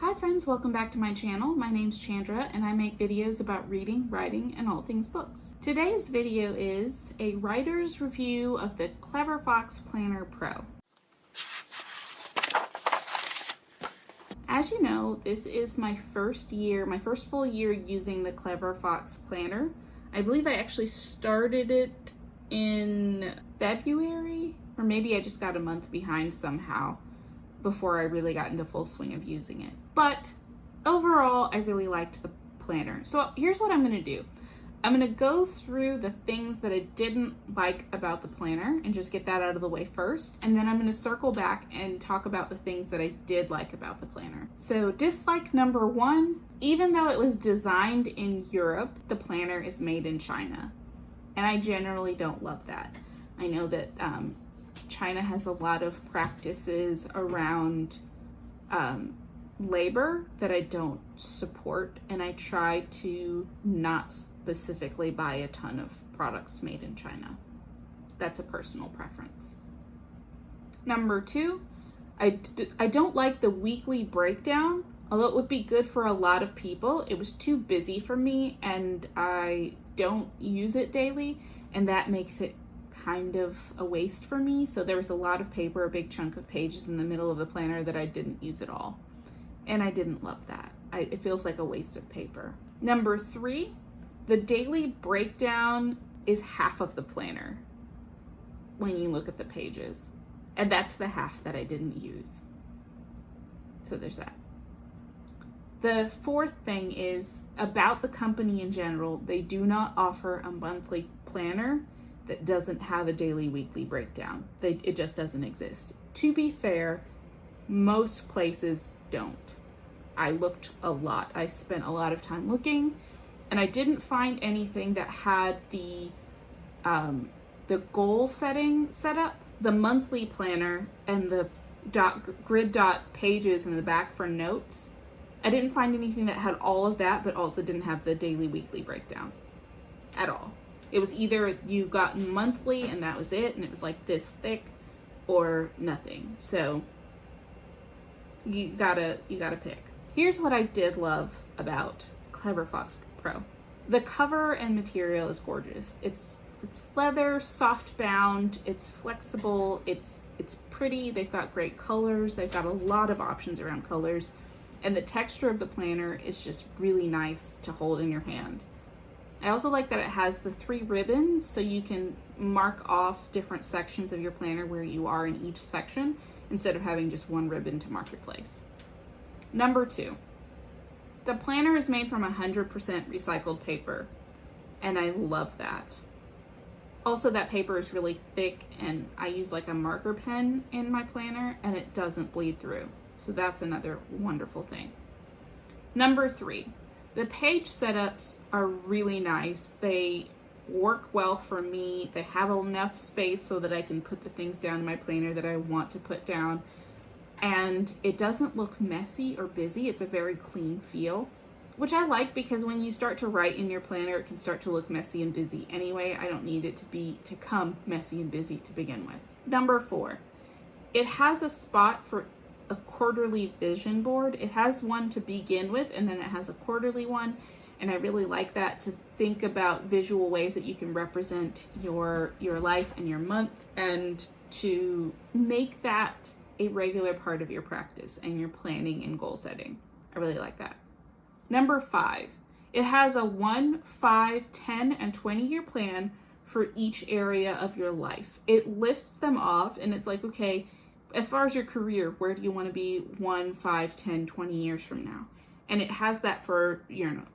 Hi friends, welcome back to my channel. My name's Chandra and I make videos about reading, writing, and all things books. Today's video is a writer's review of the Clever Fox Planner Pro. As you know, this is my first full year using the Clever Fox Planner. I believe I actually started it in February, or maybe I just got a month behind somehow before I really got into full swing of using it. But overall, I really liked the planner. So here's what I'm gonna do. I'm gonna go through the things that I didn't like about the planner and just get that out of the way first. And then I'm gonna circle back and talk about the things that I did like about the planner. So dislike number one, even though it was designed in Europe, the planner is made in China. And I generally don't love that. I know that China has a lot of practices around labor that I don't support, and I try to not specifically buy a ton of products made in China. That's a personal preference. Number two, I don't like the weekly breakdown. Although it would be good for a lot of people, it was too busy for me and I don't use it daily, and that makes it kind of a waste for me. So there was a lot of paper, a big chunk of pages in the middle of the planner that I didn't use at all. And I didn't love that. It feels like a waste of paper. Number three, the daily breakdown is half of the planner when you look at the pages. And that's the half that I didn't use. So there's that. The fourth thing is about the company in general. They do not offer a monthly planner that doesn't have a daily, weekly breakdown. It just doesn't exist. To be fair, most places don't. I looked a lot. I spent a lot of time looking, and I didn't find anything that had the goal setting set up, the monthly planner, and the grid dot pages in the back for notes. I didn't find anything that had all of that, but also didn't have the daily, weekly breakdown at all. It was either you got monthly and that was it, and it was like this thick, or nothing. So you gotta pick. Here's what I did love about Clever Fox Pro. The cover and material is gorgeous. It's leather, soft bound, it's flexible, it's pretty, they've got great colors, they've got a lot of options around colors, and the texture of the planner is just really nice to hold in your hand. I also like that it has the 3 ribbons, so you can mark off different sections of your planner where you are in each section instead of having just one ribbon to mark your place. Number 2, the planner is made from 100% recycled paper, and I love that. Also, that paper is really thick, and I use like a marker pen in my planner, and it doesn't bleed through. So that's another wonderful thing. Number 3, the page setups are really nice. They work well for me. They have enough space so that I can put the things down in my planner that I want to put down. And it doesn't look messy or busy. It's a very clean feel, which I like, because when you start to write in your planner, it can start to look messy and busy anyway. I don't need it to come messy and busy to begin with. Number 4, it has a spot for a quarterly vision board. It has one to begin with, and then it has a quarterly one, and I really like that, to think about visual ways that you can represent your life and your month, and to make that a regular part of your practice and your planning and goal setting. I really like that. Number 5, it has a 1, 5, 10, and 20-year plan for each area of your life. It lists them off, and it's like, okay, as far as your career, where do you want to be 1, 5, 10, 20 years from now? And it has that for,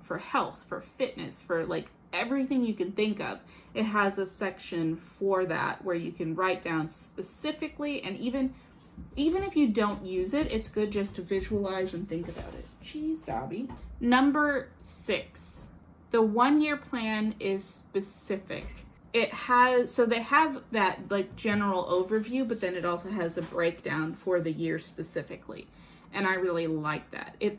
for health, for fitness, for like everything you can think of. It has a section for that where you can write down specifically, and even if you don't use it, it's good just to visualize and think about it. Jeez, Dobby. Number 6, the 1-year plan is specific. It has, so they have that like general overview, but then it also has a breakdown for the year specifically. And I really like that. It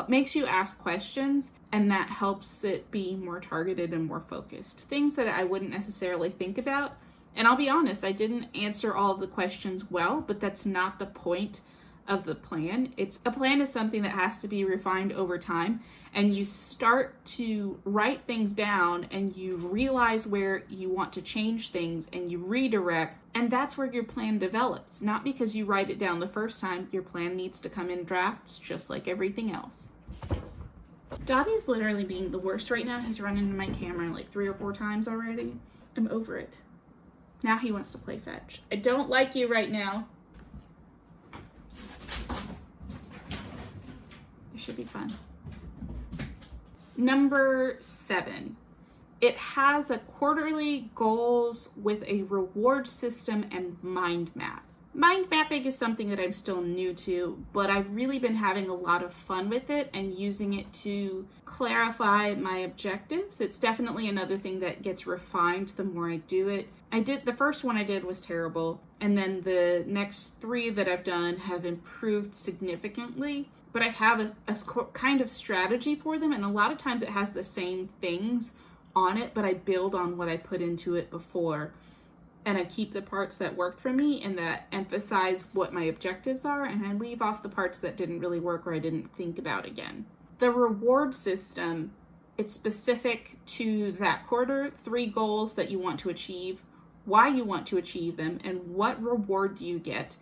makes you ask questions, and that helps it be more targeted and more focused. Things that I wouldn't necessarily think about. And I'll be honest, I didn't answer all of the questions well, but that's not the point of the plan. A plan is something that has to be refined over time, and you start to write things down and you realize where you want to change things and you redirect, and that's where your plan develops. Not because you write it down the first time. Your plan needs to come in drafts just like everything else. Dobby is literally being the worst right now. He's run into my camera like 3 or 4 times already. I'm over it. Now he wants to play fetch. I don't like you right now. It should be fun. Number 7. It has a quarterly goals with a reward system and mind map. Mind mapping is something that I'm still new to, but I've really been having a lot of fun with it and using it to clarify my objectives. It's definitely another thing that gets refined the more I do it. The first one I did was terrible, and then the next 3 that I've done have improved significantly. But I have a kind of strategy for them, and a lot of times it has the same things on it, but I build on what I put into it before. And I keep the parts that worked for me and that emphasize what my objectives are, and I leave off the parts that didn't really work or I didn't think about again. The reward system, it's specific to that quarter, 3 goals that you want to achieve, why you want to achieve them, and what reward do you get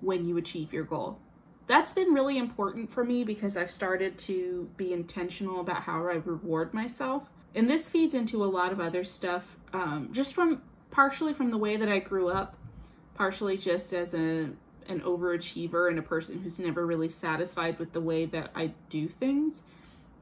when you achieve your goal. That's been really important for me because I've started to be intentional about how I reward myself. And this feeds into a lot of other stuff, partially from the way that I grew up, partially just as an overachiever and a person who's never really satisfied with the way that I do things.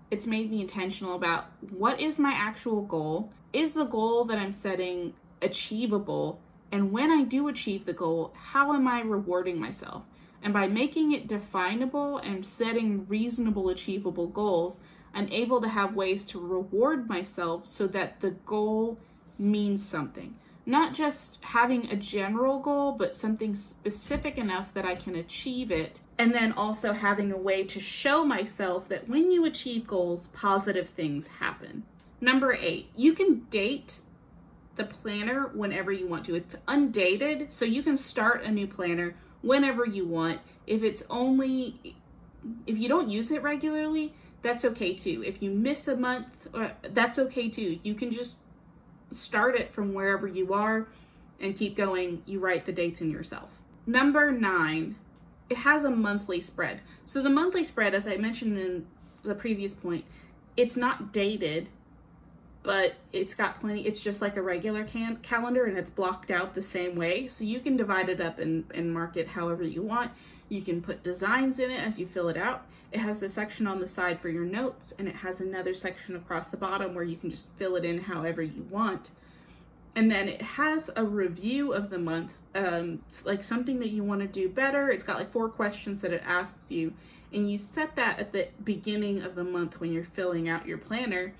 It's made me intentional about what is my actual goal? Is the goal that I'm setting achievable? And when I do achieve the goal, how am I rewarding myself? And by making it definable and setting reasonable, achievable goals, I'm able to have ways to reward myself so that the goal means something. Not just having a general goal, but something specific enough that I can achieve it. And then also having a way to show myself that when you achieve goals, positive things happen. Number 8, you can date the planner whenever you want to. It's undated, so you can start a new planner whenever you want. If you don't use it regularly, that's okay too. If you miss a month, that's okay too. You can just start it from wherever you are and keep going. You write the dates in yourself. Number 9, it has a monthly spread. So the monthly spread, as I mentioned in the previous point, it's not dated, but it's got plenty. It's just like a regular calendar, and it's blocked out the same way. So you can divide it up and mark it however you want. You can put designs in it as you fill it out. It has the section on the side for your notes, and it has another section across the bottom where you can just fill it in however you want. And then it has a review of the month, like something that you want to do better. It's got like 4 questions that it asks you, and you set that at the beginning of the month when you're filling out your planner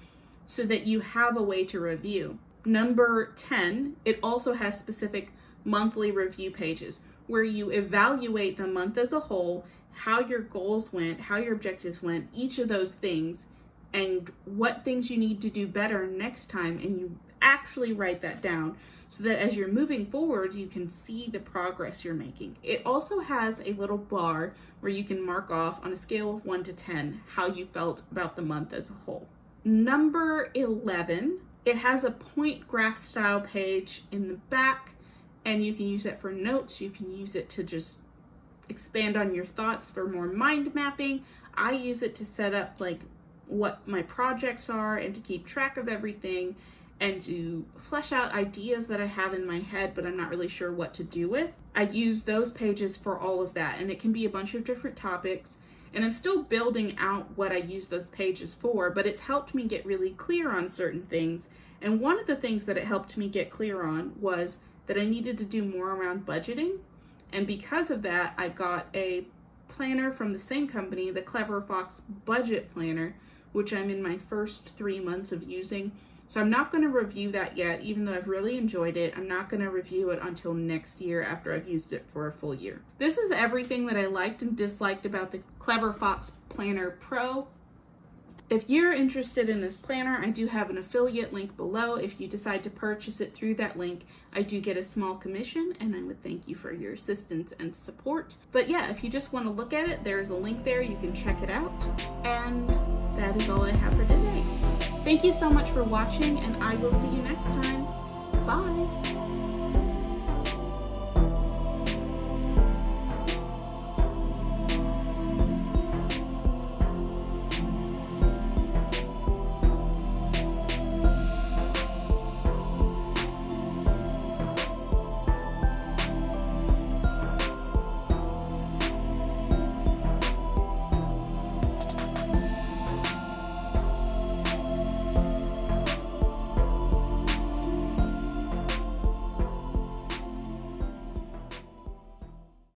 so that you have a way to review. Number 10, it also has specific monthly review pages where you evaluate the month as a whole, how your goals went, how your objectives went, each of those things, and what things you need to do better next time, and you actually write that down so that as you're moving forward, you can see the progress you're making. It also has a little bar where you can mark off on a scale of 1 to 10 how you felt about the month as a whole. Number 11, it has a point graph style page in the back, and you can use it for notes. You can use it to just expand on your thoughts for more mind mapping. I use it to set up like what my projects are and to keep track of everything and to flesh out ideas that I have in my head but I'm not really sure what to do with. I use those pages for all of that, and it can be a bunch of different topics, and I'm still building out what I use those pages for, but it's helped me get really clear on certain things. And one of the things that it helped me get clear on was that I needed to do more around budgeting. And because of that, I got a planner from the same company, the Clever Fox Budget Planner, which I'm in my first 3 months of using. So I'm not going to review that yet, even though I've really enjoyed it. I'm not going to review it until next year after I've used it for a full year. This is everything that I liked and disliked about the Clever Fox Planner Pro. If you're interested in this planner, I do have an affiliate link below. If you decide to purchase it through that link, I do get a small commission, and I would thank you for your assistance and support. But yeah, if you just want to look at it, there's a link there. You can check it out. And that is all I have for today. Thank you so much for watching, and I will see you next time. Bye!